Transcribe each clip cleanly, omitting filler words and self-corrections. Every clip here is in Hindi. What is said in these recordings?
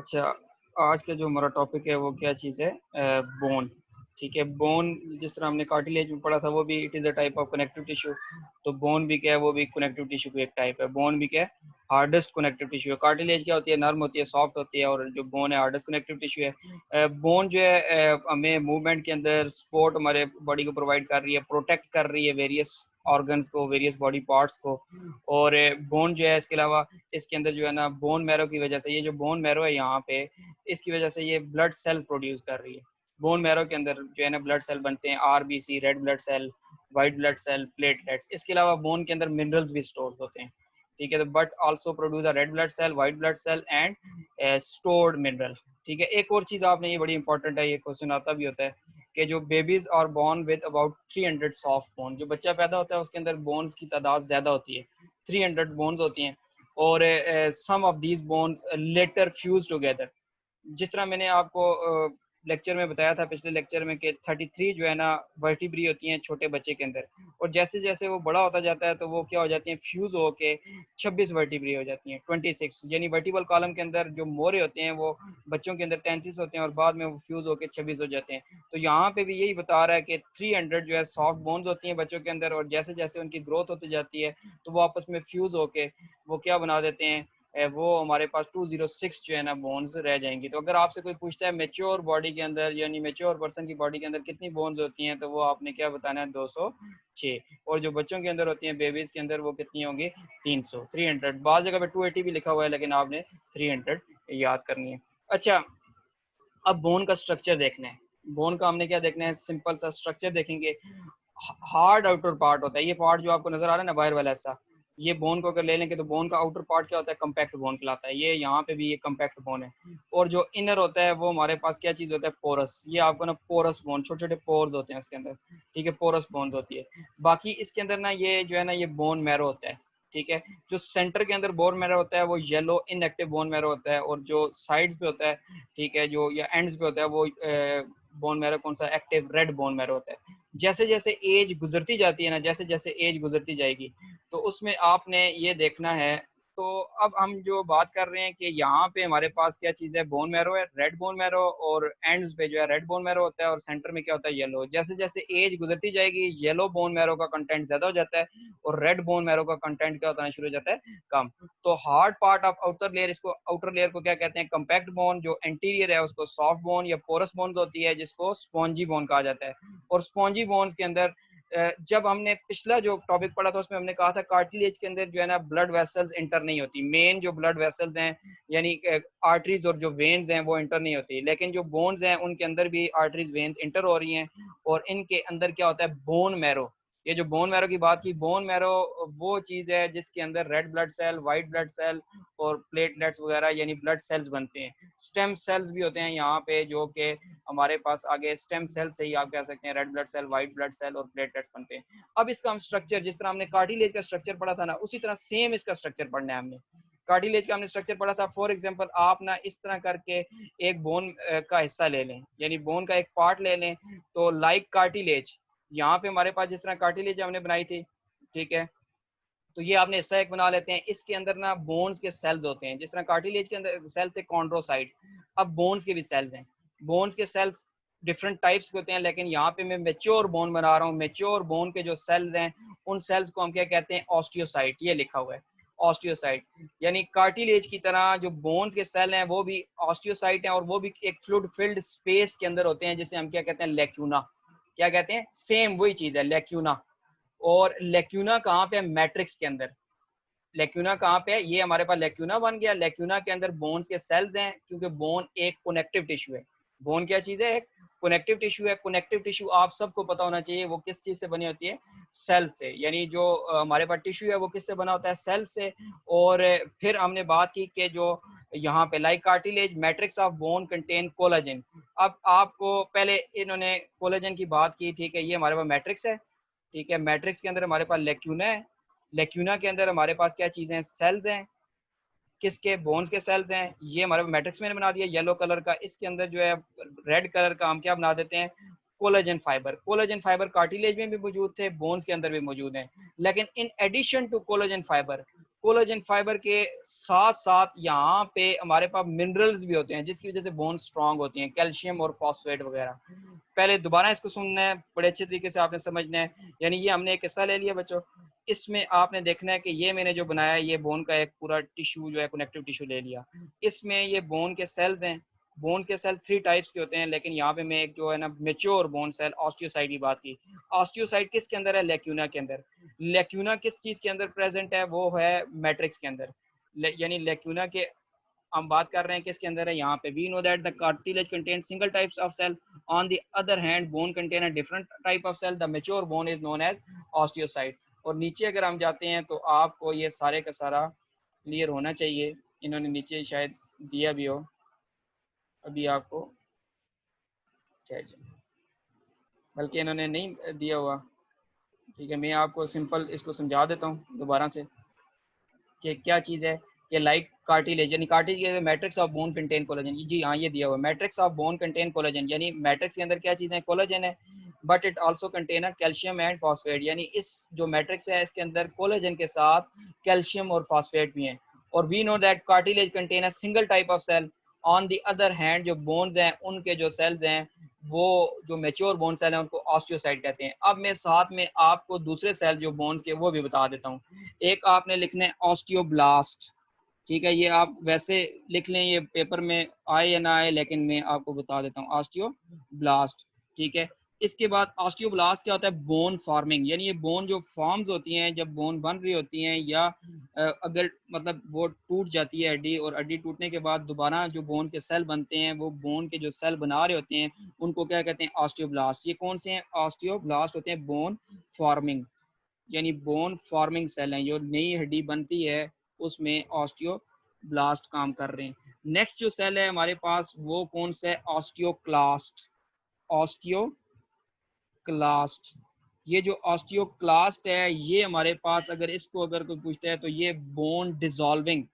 अच्छा, आज का जो हमारा टॉपिक है वो क्या चीज़ है? बोन। ठीक है, बोन जिस तरह हमने कार्टिलेज में पढ़ा था वो भी it is a type of connective tissue. तो बोन भी क्या है, वो भी कनेक्टिव टिश्यू की एक टाइप है। बोन भी क्या है, हार्डेस्ट कनेक्टिव टिश्यू है। कार्टिलेज क्या होती है, नर्म होती है, सॉफ्ट होती है, और जो बोन है हार्डेस्ट कनेक्टिव टिश्यू है। बोन जो है हमें मूवमेंट के अंदर सपोर्ट हमारे बॉडी को प्रोवाइड कर रही है, प्रोटेक्ट कर रही है वेरियस ऑर्गन्स को, वेरियस बॉडी पार्ट्स को। और बोन जो है इसके अलावा इसके अंदर जो है ना, बोन मैरो की वजह से, ये जो बोन मैरो है यहाँ पे, इसकी वजह से ये ब्लड सेल प्रोड्यूस कर रही है। बोन मैरो के अंदर जो है ना ब्लड सेल बनते हैं, RBC, red blood cell, white blood cell, platelets. इसके अलावा बोन के अंदर मिनरल्स भी स्टोर होते हैं। ठीक है, तो but also produce a red blood cell, white blood cell and stored mineral. ठीक है, एक और चीज आपने, ये बड़ी इंपॉर्टेंट है, ये क्वेश्चन आता भी होता है कि जो babies are born with about 300 soft bone. जो बच्चा पैदा होता है उसके अंदर बोन्स की तादाद ज्यादा होती है, 300 बोन्स होती हैं। और some of these bones later fuse together. जिस तरह मैंने आपको लेक्चर में बताया था, पिछले लेक्चर में, कि 33 जो है ना वर्टिब्री होती हैं छोटे बच्चे के अंदर, और जैसे जैसे वो बड़ा होता जाता है तो वो क्या हो जाती हैं, फ्यूज होके 26 वर्टिब्री हो जाती हैं, 26। यानी वर्टिबल कॉलम के अंदर जो मोरे होते हैं वो बच्चों के अंदर 33 होते हैं, और बाद में वो फ्यूज होके 26 हो जाते हैं। तो यहाँ पे भी यही बता रहा है कि 300 जो है सॉफ्ट बोन्स होती हैं बच्चों के अंदर, और जैसे जैसे उनकी ग्रोथ होती जाती है तो वो आपस में फ्यूज होके वो क्या बना देते हैं, वो हमारे पास 206 जो है ना बोन्स रह जाएंगी। तो अगर आपसे कोई पूछता है मेच्योर बॉडी के अंदर, यानी मेच्योर पर्सन की बॉडी के अंदर कितनी बोन्स होती हैं, तो वो आपने क्या बताना है, 206। और जो बच्चों के अंदर होती हैं, बेबीज के अंदर, वो कितनी होंगी, 300, 300। बाज़ जगह पे 280 भी लिखा हुआ है, लेकिन आपने 300 याद करनी है। अच्छा, अब बोन का स्ट्रक्चर देखना है। बोन का हमने क्या देखना है, सिंपल सा स्ट्रक्चर देखेंगे। हार्ड आउटर पार्ट होता है, ये पार्ट जो आपको नजर आ रहा है ना, बाहर वाला ऐसा, ये बोन को अगर ले लेंगे तो बोन का आउटर पार्ट क्या होता है, कंपैक्ट बोन कहलाता है। ये यहाँ पे भी ये कंपैक्ट बोन है। और जो इनर होता है वो हमारे पास क्या चीज होता है, पोरस। ये आपको ना पोरस बोन, छोटे छोटे पोर्स होते हैं इसके अंदर। ठीक है, पोरस बोन्स होती है। बाकी इसके अंदर ना ये जो है ना, ये बोन मैरो होता है। ठीक है, जो सेंटर के अंदर बोन मैरो होता है वो येलो इनएक्टिव बोन मैरो होता है, और जो साइड्स पे होता है, ठीक है, जो या एंड्स पे होता है, वो बोन मैरो कौन सा, एक्टिव रेड बोन मैरो होता है। जैसे जैसे एज गुजरती जाती है ना, जैसे जैसे एज गुजरती जाएगी, तो उसमें आपने ये देखना है। तो अब हम जो बात कर रहे हैं कि यहाँ पे हमारे पास क्या चीज़ है, बोन मैरो है, रेड बोन मैरो, और एंड्स पे जो है रेड बोन मैरो होता है, और सेंटर में क्या होता है, येलो। जैसे जैसे एज गुजरती जाएगी, येलो बोन मैरो का कंटेंट ज्यादा हो जाता है, और रेड बोन मैरो का कंटेंट क्या होता है, शुरू हो जाता है, कम। तो hard part of outer layer, इसको आउटर लेयर को क्या कहते हैं, कंपैक्ट बोन। जो एंटीरियर है उसको सॉफ्ट बोन या पोरस बोन होती है, जिसको स्पॉन्जी बोन कहा जाता है। और स्पॉन्जी बोन्स के अंदर जब हमने पिछला जो टॉपिक पढ़ा था उसमें हमने कहा था कार्टिलेज के अंदर जो है ना ब्लड वेसल्स इंटर नहीं होती। मेन जो ब्लड वेसल्स हैं, यानी आर्टरीज और जो वेन्स हैं, वो इंटर नहीं होती। लेकिन जो बोन्स हैं उनके अंदर भी आर्टरीज, वेन्स इंटर हो रही हैं। और इनके अंदर क्या होता है, बोन मैरो। ये जो बोन मैरो की बात की, बोन मैरो वो चीज है जिसके अंदर red blood cell, white blood cell और प्लेटलेट्स वगैरह, यानी ब्लड सेल्स बनते हैं। स्टेम सेल्स भी होते हैं यहाँ पे, जो कि हमारे पास आगे स्टेम सेल से ही आप कह सकते हैं red blood cell, white blood cell और प्लेटलेट्स बनते हैं। अब इसका हम स्ट्रक्चर, जिस तरह हमने कार्टिलेज का स्ट्रक्चर पढ़ा था ना, उसी तरह सेम इसका स्ट्रक्चर पढ़ना है हमने। कार्टिलेज का हमने स्ट्रक्चर पढ़ा था। फॉर एग्जांपल, आप ना इस तरह करके एक बोन का हिस्सा ले लें, यानी बोन का एक पार्ट ले लें। तो लाइक कार्टिलेज, यहाँ पे हमारे पास जिस तरह कार्टिलेज हमने बनाई थी, ठीक है, तो ये आपने हिस्सा एक बना लेते हैं। इसके अंदर ना बोन्स के सेल्स होते हैं, जिस तरह कार्टिलेज के अंदर सेल थे कॉन्ड्रोसाइट, अब बोन्स के भी सेल्स हैं। बोन्स के सेल्स डिफरेंट टाइप्स के होते हैं, लेकिन यहाँ पे मैं मेच्योर बोन बना रहा हूँ। मेच्योर बोन के जो सेल्स हैं, उन सेल्स को हम क्या कहते हैं, ऑस्टियोसाइट। ये लिखा हुआ है ऑस्टियोसाइट। यानी कार्टिलेज की तरह जो बोन्स के सेल हैं वो भी ऑस्टियोसाइट हैं, और वो भी एक फ्लूइड फिल्ड स्पेस के अंदर होते हैं, जिसे हम क्या कहते हैं, लेक्यूना। क्या कहते हैं, सेम वही चीज है, लेक्यूना। और लेक्यूना कहाँ पे है, मैट्रिक्स के अंदर। लेक्यूना कहाँ पे है, ये हमारे पास लेक्यूना बन गया। लेक्यूना के अंदर बोन्स के सेल्स हैं, क्योंकि बोन एक कनेक्टिव टिश्यू है। बोन क्या चीज है, एक कनेक्टिव टिश्यू है। कनेक्टिव टिश्यू आप सबको पता होना चाहिए वो किस चीज से बनी होती है, सेल से। यानी जो हमारे पास टिश्यू है वो किससे बना होता है, सेल से। और फिर हमने बात की कि जो यहाँ पे like cartilage, matrix of bone contain collagen. अब आपको पहले इन्होंने कोलाजन की बात की, ठीक है, ये हमारे पास मैट्रिक्स है। ठीक है, मैट्रिक्स के अंदर हमारे पास लेक्यूना है। लेक्यूना के अंदर हमारे पास क्या चीजें हैं, सेल्स हैं। किसके, बोन्स के सेल्स हैं। ये हमारे मैट्रिक्स में बना दिया येलो कलर का। इसके अंदर जो है रेड कलर का हम क्या बना देते हैं, collagen fibre. Collagen fibre cartilage में भी मौजूद थे, बोन्स के अंदर भी मौजूद हैं। लेकिन in addition to collagen fibre, collagen fibre के साथ साथ यहाँ पे हमारे पास मिनरल्स भी होते हैं जिसकी वजह से बोन स्ट्रांग होती हैं, कैल्शियम और फॉस्फेट वगैरह। पहले दोबारा इसको सुनना है, बड़े अच्छे तरीके से आपने समझना है। यानी ये हमने एक हिस्सा ले लिया बच्चों, इसमें आपने देखना है कि ये मैंने जो बनाया है ये बोन का एक पूरा टिश्यू जो है कनेक्टिव टिश्यू ले लिया। इसमें ये बोन के सेल्स हैं। बोन के सेल 3 टाइप्स के होते हैं, लेकिन यहाँ पे मैं एक जो है ना मैच्योर बोन सेल ऑस्टियोसाइट की बात की। ऑस्टियोसाइट किसके अंदर है? लेक्यूना के अंदर। लेक्यूना किस चीज के अंदर प्रेजेंट है? वो है मैट्रिक्स के अंदर। यानी लेक्यूना के हम बात कर रहे हैं किसके अंदर है? यहाँ पे we know that the cartilage contain single types of cell, on the other hand bone contain a different type of cell, the mature bone is known as osteocyte. और नीचे अगर हम जाते हैं तो आपको ये सारे का सारा क्लियर होना चाहिए। इन्होंने नीचे शायद दिया भी हो, अभी आपको बल्कि इन्होंने नहीं दिया हुआ। ठीक है, मैं आपको सिंपल इसको समझा देता हूँ दोबारा से कि क्या चीज़ है। कि लाइक कार्टिलेज, यानी cartilage matrix of bone contain collagen. जी हाँ, ये दिया हुआ matrix of bone contain collagen, यानी मैट्रिक्स के अंदर क्या चीज़ है? कोलेजन है। But it also contain a calcium and phosphate, यानी इस जो मैट्रिक्स है इसके अंदर कोलेजन के साथ कैल्शियम और फॉस्फेट भी हैं। और we know that cartilage contain a single type of cell, on the other hand जो बोन्स हैं उनके जो सेल्स हैं वो जो मैच्योर बोन सेल हैं उनको ऑस्टियोसाइट कहते हैं। अब मैं साथ में आपको दूसरे सेल जो बोन्स के वो भी बता देता हूँ। एक आपने लिखना है ऑस्टियोब्लास्ट। ठीक है, ये आप वैसे लिख लें, ये पेपर में आए या ना आए, लेकिन मैं आपको बता देता हूँ ऑस्टियोब्लास्ट। ठीक है, इसके बाद ऑस्टियोब्लास्ट क्या होता है? बोन फॉर्मिंग, यानी ये बोन जो फॉर्म्स होती हैं जब बोन बन रही होती हैं या अगर मतलब वो टूट जाती है हड्डी, और हड्डी टूटने के बाद दोबारा जो बोन के सेल बनते हैं वो बोन के जो सेल बना रहे होते हैं उनको क्या कहते हैं? ऑस्टियोब्लास्ट। ये कौन से हैं? ऑस्टियोब्लास्ट होते हैं बोन फॉर्मिंग, यानी बोन फॉर्मिंग सेल हैं। जो नई हड्डी बनती है उसमें ऑस्टियोब्लास्ट काम कर रहे हैं। नेक्स्ट जो सेल है हमारे पास वो कौन सा है? ऑस्टियोक्लास्ट। ऑस्टियोक्लास्ट, ये जो ऑस्टियोक्लास्ट है ये हमारे पास अगर इसको अगर कोई पूछता है तो ये बोन डिजॉल्विंग,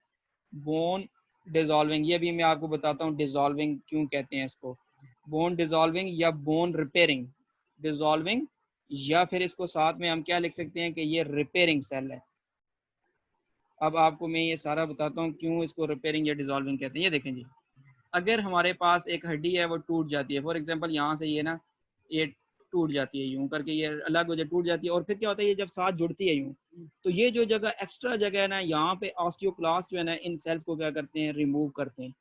बोन डिजॉल्विंग, ये भी मैं आपको बताता हूँ डिजॉल्विंग क्यों कहते हैं इसको। बोन डिजॉल्विंग या बोन रिपेयरिंग, डिजॉल्विंग, या फिर इसको साथ में हम क्या लिख सकते हैं कि ये रिपेयरिंग सेल है। अब आपको मैं ये सारा बताता हूँ क्यों इसको रिपेयरिंग या डिजॉल्विंग कहते हैं। ये देखें जी, अगर हमारे पास एक हड्डी है वो टूट जाती है, फॉर एग्जांपल यहाँ से ये ना ये टूट जाती है, यूं करके ये अलग हो जाए, टूट जाती है, और फिर क्या होता है ये जब साथ जुड़ती है यूं, तो ये जो जगह एक्स्ट्रा जगह है ना यहाँ पे ऑस्टियोक्लास्ट जो है ना इन सेल्स को क्या करते हैं? रिमूव करते हैं।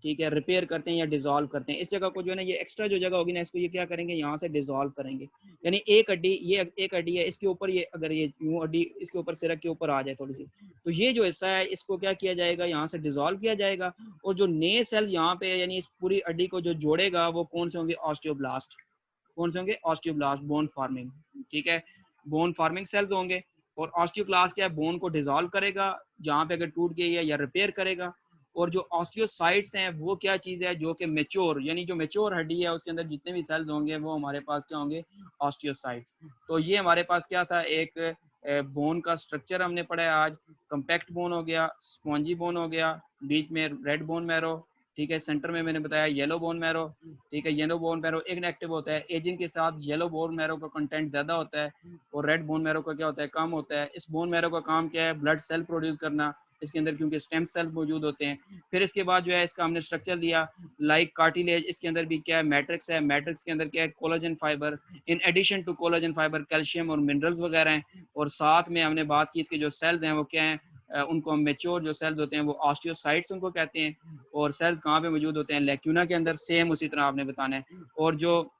ठीक है, रिपेयर करते हैं या डिसॉल्व करते हैं। इस जगह को जो है ना ये एक्स्ट्रा जो जगह होगी ना इसको ये क्या करेंगे? यहाँ से डिसॉल्व करेंगे। यानी एक हड्डी, ये एक हड्डी है, इसके ऊपर ये अगर ये यूं हड्डी इसके ऊपर सिरक के ऊपर आ जाए थोड़ी सी, तो ये जो हिस्सा है इसको क्या किया जाएगा? यहाँ से डिसॉल्व किया जाएगा। और जो नए सेल यहाँ पे यानी इस पूरी हड्डी को जो जोड़ेगा वो कौन से होंगे? ऑस्टियोब्लास्ट। कौन से होंगे? Osteoblast, bone farming. ठीक है, बोन फार्मिंग सेल्स होंगे। और ऑस्टियोक्लास्ट क्या है? बोन को डिसॉल्व करेगा जहाँ पे अगर टूट गई है, या रिपेयर करेगा। और जो ऑस्टियोसाइट्स हैं वो क्या चीज़ है? जो कि मेच्योर, यानी जो मेच्योर हड्डी है उसके अंदर जितने भी सेल्स होंगे वो हमारे पास क्या होंगे? ऑस्टियोसाइट्स। तो ये हमारे पास क्या था? एक बोन का स्ट्रक्चर हमने पढ़ा है आज। कंपैक्ट बोन हो गया, स्पॉन्जी बोन हो गया, बीच में रेड बोन मैरो, ठीक है, सेंटर में मैंने बताया येलो बोन मैरो। ठीक है, येलो बोन मैरो इनएक्टिव होता है, एजिंग के साथ येलो बोन मैरो का कंटेंट ज़्यादा होता है और रेड बोन मैरो का क्या होता है? कम होता है। इस बोन मैरो का काम क्या है? ब्लड सेल प्रोड्यूस करना इसके अंदर, क्योंकि स्टेम सेल मौजूद होते हैं। फिर इसके बाद जो है इसका हमने स्ट्रक्चर दिया लाइक कार्टिलेज। इसके अंदर भी क्या है? मैट्रिक्स है। मैट्रिक्स के अंदर क्या है? Collagen fibre. In addition to collagen fibre calcium और मिनरल्स वगैरह हैं। और साथ में हमने बात की इसके जो सेल्स हैं वो क्या हैं? उनको हम मेच्योर जो सेल्स होते हैं वो ऑस्टियोसाइट्स उनको कहते हैं। और सेल्स कहाँ पे मौजूद होते हैं? लेक्यूना के अंदर। सेम उसी तरह आपने बताना है। और जो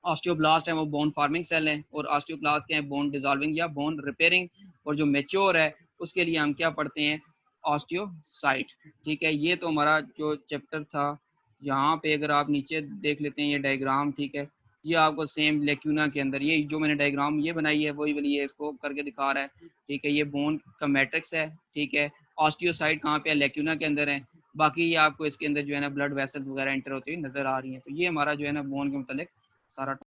ऑस्टियोब्लास्ट है वो बोन फार्मिंग सेल है, और ऑस्टियोक्लास्ट के हैं बोन डिसॉल्विंग या बोन रिपेयरिंग। और जो मेच्योर है उसके लिए हम क्या पढ़ते हैं? ऑस्टियोसाइट। ठीक है, ये तो हमारा जो चैप्टर था। यहाँ पे अगर आप नीचे देख लेते हैं ये डायग्राम, ठीक है, ये आपको सेम लेक्यूना के अंदर ये जो मैंने डायग्राम ये बनाई है वही वाली ये इसको करके दिखा रहा है। ठीक है, ये बोन का मैट्रिक्स है। ठीक है, ऑस्टियोसाइट कहाँ पे है? लेक्यूना के अंदर है। बाकी ये आपको इसके अंदर जो है ना ब्लड वेसल्स वगैरह एंटर होती हुई नजर आ रही हैं। तो ये हमारा जो है ना बोन के मुतालिक सारा